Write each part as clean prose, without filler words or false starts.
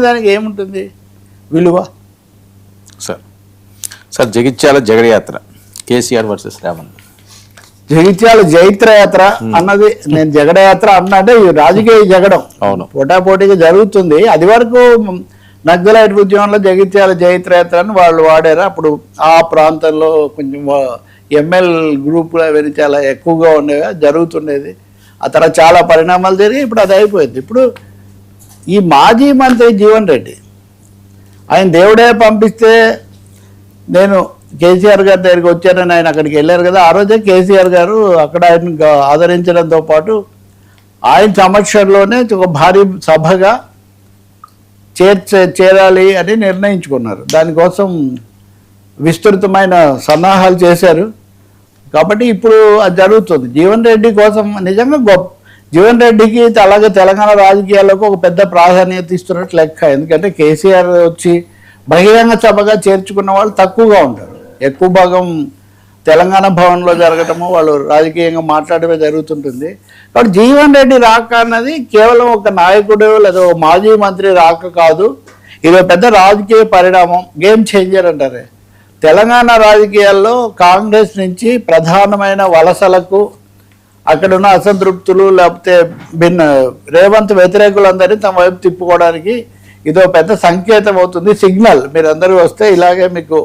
దానికి ఏముంటుంది విలువ? సార్ సార్ జగిత్యాల జగడయాత్ర కేసీఆర్ వర్సెస్ రేవంత్. జగిత్యాల జైత్రయాత్ర అన్నది నేను జగడయాత్ర అన్నా అంటే రాజకీయ జగడం అవును పోటాపోటీగా జరుగుతుంది. అది వరకు నక్సలైట్ ఉద్యమంలో జగిత్యాల జైత్రయాత్ర అని వాళ్ళు వాడారు. అప్పుడు ఆ ప్రాంతంలో కొంచెం ఎంఎల్ గ్రూపులు అవన్నీ చాలా ఎక్కువగా ఉండేవి, జరుగుతుండేది. ఆ తర్వాత చాలా పరిణామాలు జరిగి ఇప్పుడు అది అయిపోయింది. ఇప్పుడు ఈ మాజీ మంత్రి జీవన్ రెడ్డి ఆయన దేవుడే పంపిస్తే నేను కేసీఆర్ గారి దగ్గరికి వచ్చారని ఆయన అక్కడికి వెళ్ళారు కదా. ఆ రోజే కేసీఆర్ గారు అక్కడ ఆయన ఆదరించడంతో పాటు ఆయన సమక్షంలోనే ఒక భారీ సభగా చేరాలి అని నిర్ణయించుకున్నారు. దానికోసం విస్తృతమైన సన్నాహాలు చేశారు. కాబట్టి ఇప్పుడు అది జరుగుతుంది. జీవన్ రెడ్డి కోసం నిజంగా గొప్ప జీవన్ రెడ్డికి అలాగే తెలంగాణ రాజకీయాలకు ఒక పెద్ద ప్రాధాన్యత ఇస్తున్నట్టు లెక్క. ఎందుకంటే కేసీఆర్ వచ్చి బహిరంగ సభగా చేర్చుకున్న వాళ్ళు తక్కువగా ఉంటారు. ఎక్కువ భాగం తెలంగాణ భవన్లో జరగటము, వాళ్ళు రాజకీయంగా మాట్లాడమే జరుగుతుంటుంది. కాబట్టి జీవన్ రెడ్డి రాక అన్నది కేవలం ఒక నాయకుడు లేదా మాజీ మంత్రి రాక కాదు, ఇది పెద్ద రాజకీయ పరిణామం, గేమ్ చేంజర్ అంటారే. తెలంగాణ రాజకీయాల్లో కాంగ్రెస్ నుంచి ప్రధానమైన వలసలకు, అక్కడున్న అసంతృప్తులు లేకపోతే రేవంత్ వ్యతిరేకులందరినీ తమ వైపు తిప్పుకోవడానికి ఇదో పెద్ద సంకేతం అవుతుంది, సిగ్నల్. మీరందరూ వస్తే ఇలాగే మీకు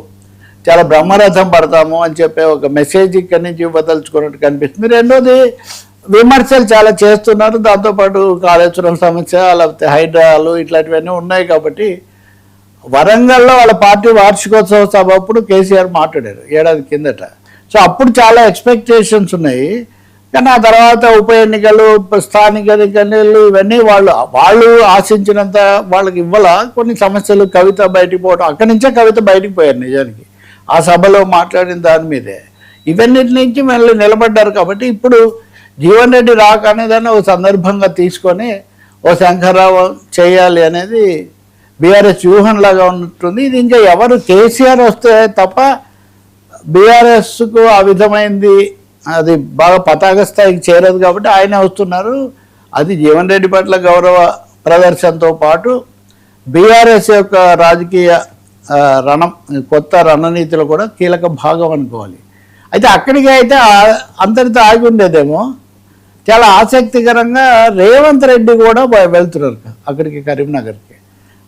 చాలా బ్రహ్మరథం పడతాము అని చెప్పే ఒక మెసేజ్ ఇక్కడి నుంచి ఇవ్వదలుచుకున్నట్టు కనిపిస్తుంది. రెండోది విమర్శలు చాలా చేస్తున్నారు. దాంతోపాటు కాళేశ్వరం సమస్య లేకపోతే హైడ్రాలు ఇట్లాంటివన్నీ ఉన్నాయి. కాబట్టి వరంగల్లో వాళ్ళ పార్టీ వార్షికోత్సవ సభ అప్పుడు కేసీఆర్ మాట్లాడారు ఏడాది కిందట. సో అప్పుడు చాలా ఎక్స్పెక్టేషన్స్ ఉన్నాయి. కానీ ఆ తర్వాత ఉప ఎన్నికలు, స్థానిక ఎన్నికలు ఇవన్నీ వాళ్ళు ఆశించినంత వాళ్ళకి ఇవ్వాల. కొన్ని సమస్యలు, కవిత బయటికి పోవడం, అక్కడి నుంచే కవిత బయటికి పోయారు నిజానికి ఆ సభలో మాట్లాడిన దాని మీదే. ఇవన్నిటి నుంచి మళ్ళీ నిలబడ్డారు. కాబట్టి ఇప్పుడు జీవన్ రెడ్డి రాక అనేదాన్ని ఒక సందర్భంగా తీసుకొని ఓ శంకర్రావు చేయాలి అనేది బీఆర్ఎస్ వ్యూహంలాగా ఉంటుంది. ఇది ఇంకా ఎవరు కేసీఆర్ వస్తే తప్ప బీఆర్ఎస్కు ఆ విధమైంది అది బాగా పతాక స్థాయికి చేరదు. కాబట్టి ఆయన వస్తున్నారు. అది జీవన్ రెడ్డి పట్ల గౌరవ ప్రదర్శనతో పాటు బీఆర్ఎస్ యొక్క రాజకీయ కొత్త రణనీతిలో కూడా కీలక భాగం అనుకోవాలి. అయితే అక్కడికి అయితే అంతటితో ఆగి ఉండేదేమో. చాలా ఆసక్తికరంగా రేవంత్ రెడ్డి కూడా వెళ్తున్నారు అక్కడికి, కరీంనగర్కి.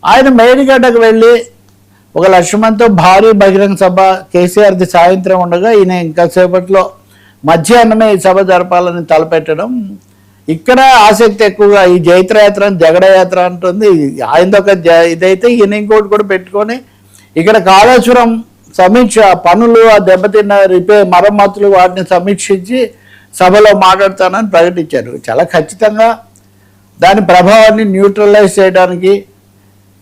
ఆయన మేడిగడ్డకు వెళ్ళి 1,00,000 మందితో భారీ బహిరంగ సభ కేసీఆర్ది సాయంత్రం ఉండగా ఈయన ఇంకా సేపట్లో మధ్యాహ్నమే ఈ సభ జరపాలని తలపెట్టడం. ఇక్కడ ఆసక్తి ఎక్కువగా ఈ జైత్రయాత్ర జగడయాత్ర అంటుంది. ఆయనదొక ఇదైతే ఈయన ఇంకోటి కూడా పెట్టుకొని ఇక్కడ కాళేశ్వరం సమీక్ష పనులు, ఆ దెబ్బతిన్న మరమ్మతులు వాటిని సమీక్షించి సభలో మాట్లాడతానని ప్రకటించారు. చాలా ఖచ్చితంగా దాని ప్రభావాన్ని న్యూట్రలైజ్ చేయడానికి,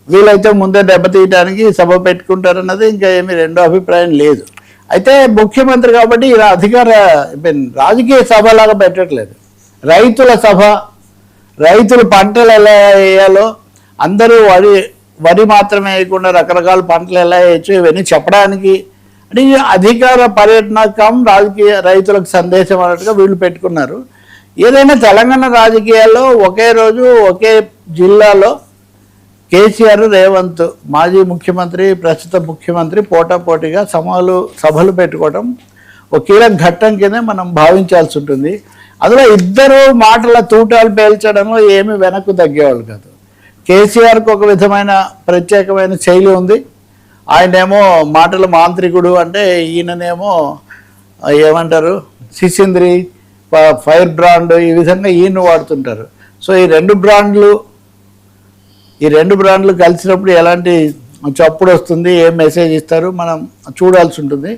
వీలైతే ముందే దెబ్బతీయడానికి సభ పెట్టుకుంటారన్నది ఇంకా ఏమీ రెండో అభిప్రాయం లేదు. అయితే ముఖ్యమంత్రి కాబట్టి ఇలా రాజకీయ సభలాగా పెట్టట్లేదు, రైతుల సభ. రైతులు పంటలు ఎలా వేయాలో, అందరూ వరి మాత్రమే వేయకుండా రకరకాల పంటలు ఎలా వేయచ్చు ఇవన్నీ చెప్పడానికి, అంటే అధికార పర్యటనకం రాజకీయ రైతులకు సందేశం అన్నట్టుగా వీళ్ళు పెట్టుకున్నారు. ఏదైనా తెలంగాణ రాజకీయాల్లో ఒకే రోజు ఒకే జిల్లాలో కేసీఆర్, రేవంత్ మాజీ ముఖ్యమంత్రి, ప్రస్తుత ముఖ్యమంత్రి పోటాపోటీగా సభలు పెట్టుకోవడం ఒక కీలక ఘట్టం కింద మనం భావించాల్సి ఉంటుంది. అందులో ఇద్దరు మాటల తూటాలు పేల్చడంలో ఏమి వెనక్కు తగ్గేవాళ్ళు కాదు. కేసీఆర్కు ఒక విధమైన ప్రత్యేకమైన శైలి ఉంది. ఆయనేమో మాటల మాంత్రికుడు, అంటే ఈయననేమో ఏమంటారు సిసింద్రి, ఫైర్ బ్రాండ్, ఈ విధంగా ఈయన వాడుతుంటారు. సో ఈ రెండు బ్రాండ్లు కలిసినప్పుడు ఎలాంటి చప్పుడు వస్తుంది, ఏం మెసేజ్ ఇస్తారు మనం చూడాల్సి ఉంటుంది.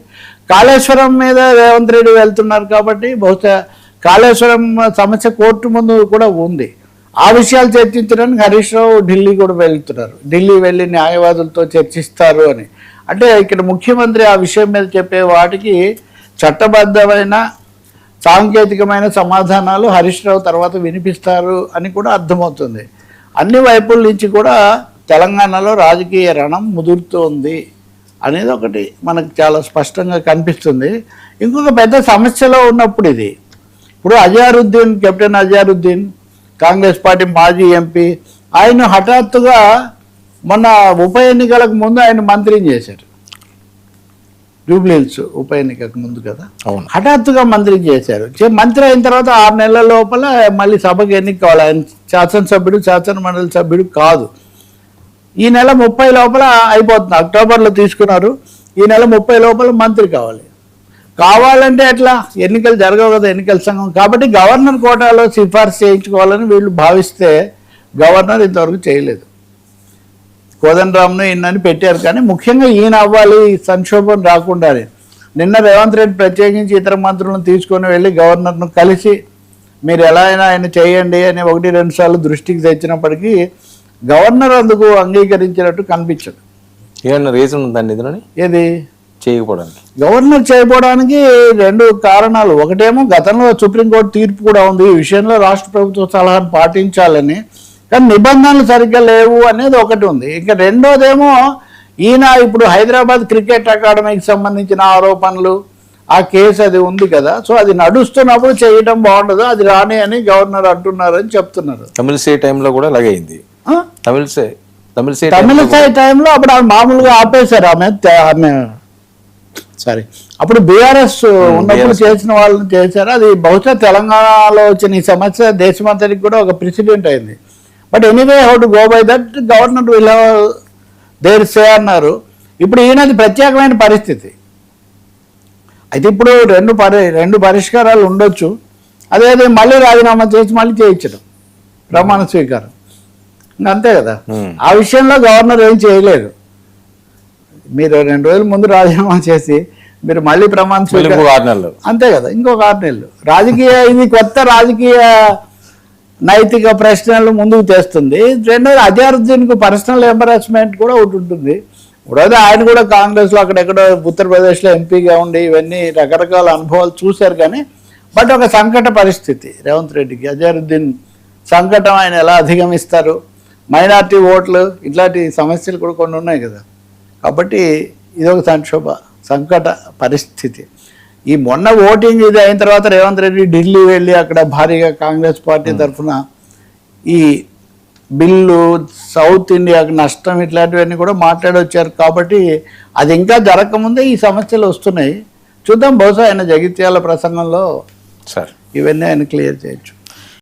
కాళేశ్వరం మీద రేవంత్ రెడ్డి వెళ్తున్నారు కాబట్టి బహుశా కాళేశ్వరం సమస్య కోర్టు ముందు కూడా ఉంది. ఆ విషయాలు చర్చించడానికి హరీష్ రావు ఢిల్లీ కూడా వెళ్తున్నారు. ఢిల్లీ వెళ్ళి న్యాయవాదులతో చర్చిస్తారు అని. అంటే ఇక్కడ ముఖ్యమంత్రి ఆ విషయం మీద చెప్పే వాటికి చట్టబద్ధమైన సాంకేతికమైన సమాధానాలు హరీష్ రావు తర్వాత వినిపిస్తారు అని కూడా అర్థమవుతుంది. అన్ని వైపుల నుంచి కూడా తెలంగాణలో రాజకీయ రణం ముదురుతోంది అనేది ఒకటి మనకు చాలా స్పష్టంగా కనిపిస్తుంది. ఇంకొక పెద్ద సమస్యలో ఉన్నప్పుడు ఇది, ఇప్పుడు అజారుద్దీన్, కెప్టెన్ అజారుద్దీన్ కాంగ్రెస్ పార్టీ మాజీ ఎంపీ, ఆయన హఠాత్తుగా మొన్న ఉప ఎన్నికలకు ముందు ఆయన మంత్రిని చేశారు, జూబ్లీహిల్స్ ఉప ఎన్నికకు ముందు కదా, అవును. హఠాత్తుగా మంత్రిని చేశారు. మంత్రి అయిన తర్వాత 6 నెలల లోపల మళ్ళీ సభకు ఎన్నిక కావాలి. ఆయన శాసనసభ్యుడు, శాసన మండలి సభ్యుడు కాదు. ఈ నెల 30 లోపల అయిపోతుంది, అక్టోబర్లో తీసుకున్నారు. ఈ నెల 30 లోపల మంత్రి కావాలంటే ఎట్లా, ఎన్నికలు జరగవు కదా, ఎన్నికల సంఘం. కాబట్టి గవర్నర్ కోటాలో సిఫార్సు చేయించుకోవాలని వీళ్ళు భావిస్తే గవర్నర్ ఇంతవరకు చేయలేదు. కోదండరామ్ను ఈయనని పెట్టారు, కానీ ముఖ్యంగా ఈయన అవ్వాలి, సంక్షోభం రాకుండానే. నిన్న రేవంత్ రెడ్డి ప్రత్యేకించి ఇతర మంత్రులను తీసుకొని వెళ్ళి గవర్నర్ను కలిసి మీరు ఎలా అయినా ఆయన చేయండి అని 1-2 సార్లు దృష్టికి తెచ్చినప్పటికీ గవర్నర్ అందుకు అంగీకరించినట్టు కనిపించదు. ఏమన్నా రీజన్ ఉందండి ఇందులోని ఏది చేయకపోవడానికి? గవర్నర్ చేయకపోవడానికి 2 కారణాలు. ఒకటేమో గతంలో సుప్రీంకోర్టు తీర్పు కూడా ఉంది ఈ విషయంలో రాష్ట్ర ప్రభుత్వ సలహాను పాటించాలని, కానీ నిబంధనలు సరిగ్గా లేవు అనేది ఒకటి ఉంది. ఇంకా రెండోదేమో ఈయన ఇప్పుడు హైదరాబాద్ క్రికెట్ అకాడమీకి సంబంధించిన ఆరోపణలు, ఆ కేసు అది ఉంది కదా, సో అది నడుస్తున్నప్పుడు చేయడం బాగుండదు, అది రాని అని గవర్నర్ అంటున్నారని చెప్తున్నారు. తమిళసై టైంలో కూడా అలాగే అయింది. తమిళసై టైంలో అప్పుడు ఆమె మామూలుగా ఆపేశారు. ఆమె సారీ అప్పుడు బీఆర్ఎస్ ఉన్నప్పుడు చేసిన వాళ్ళని చేశారు. అది బహుశా తెలంగాణలో వచ్చిన ఈ సమస్య దేశమంతటికి కూడా ఒక ప్రెసిడెంట్ అయింది. But anyway how to go by that, governor will have there say అన్నారు. ఇప్పుడు ఈయనది ప్రత్యేకమైన పరిస్థితి. అయితే ఇప్పుడు రెండు పరిష్కారాలు ఉండొచ్చు. అదే మళ్ళీ రాజీనామా చేసి మళ్ళీ చేయించడం, ప్రమాణ స్వీకారం, అంతే కదా. ఆ విషయంలో గవర్నర్ ఏం చేయలేదు. మీరు 2 రోజుల ముందు రాజీనామా చేసి మీరు మళ్ళీ ప్రమాణ స్వీకారం, 6 నెలలు, అంతే కదా, ఇంకొక 6 నెలలు. ఇది కొత్త రాజకీయ నైతిక ప్రశ్నలు ముందుకు తెస్తుంది. రెండోది అజారుద్దీన్కు పర్సనల్ ఎంబరాస్మెంట్ కూడా ఒకటి ఉంటుంది. మూడోది ఆయన కూడా కాంగ్రెస్లో అక్కడెక్కడో ఉత్తరప్రదేశ్లో ఎంపీగా ఉండి ఇవన్నీ రకరకాల అనుభవాలు చూశారు. కానీ బట్ ఒక సంకట పరిస్థితి రేవంత్ రెడ్డికి. అజారుద్దీన్ సంకటం ఆయన ఎలా అధిగమిస్తారు, మైనార్టీ ఓట్లు, ఇట్లాంటి సమస్యలు కూడా కొన్ని ఉన్నాయి కదా. కాబట్టి ఇదొక సంకట పరిస్థితి. ఈ మొన్న ఓటింగ్ ఇది అయిన తర్వాత రేవంత్ రెడ్డి ఢిల్లీ వెళ్ళి అక్కడ భారీగా కాంగ్రెస్ పార్టీ తరఫున ఈ బిల్లు, సౌత్ ఇండియాకు నష్టం, ఇట్లాంటివన్నీ కూడా మాట్లాడొచ్చారు. కాబట్టి అది ఇంకా జరగకముందే ఈ సమస్యలు వస్తున్నాయి. చూద్దాం, బహుశా ఆయన జగిత్యాల ప్రసంగంలో ఇవన్నీ ఆయన క్లియర్ చేయొచ్చు.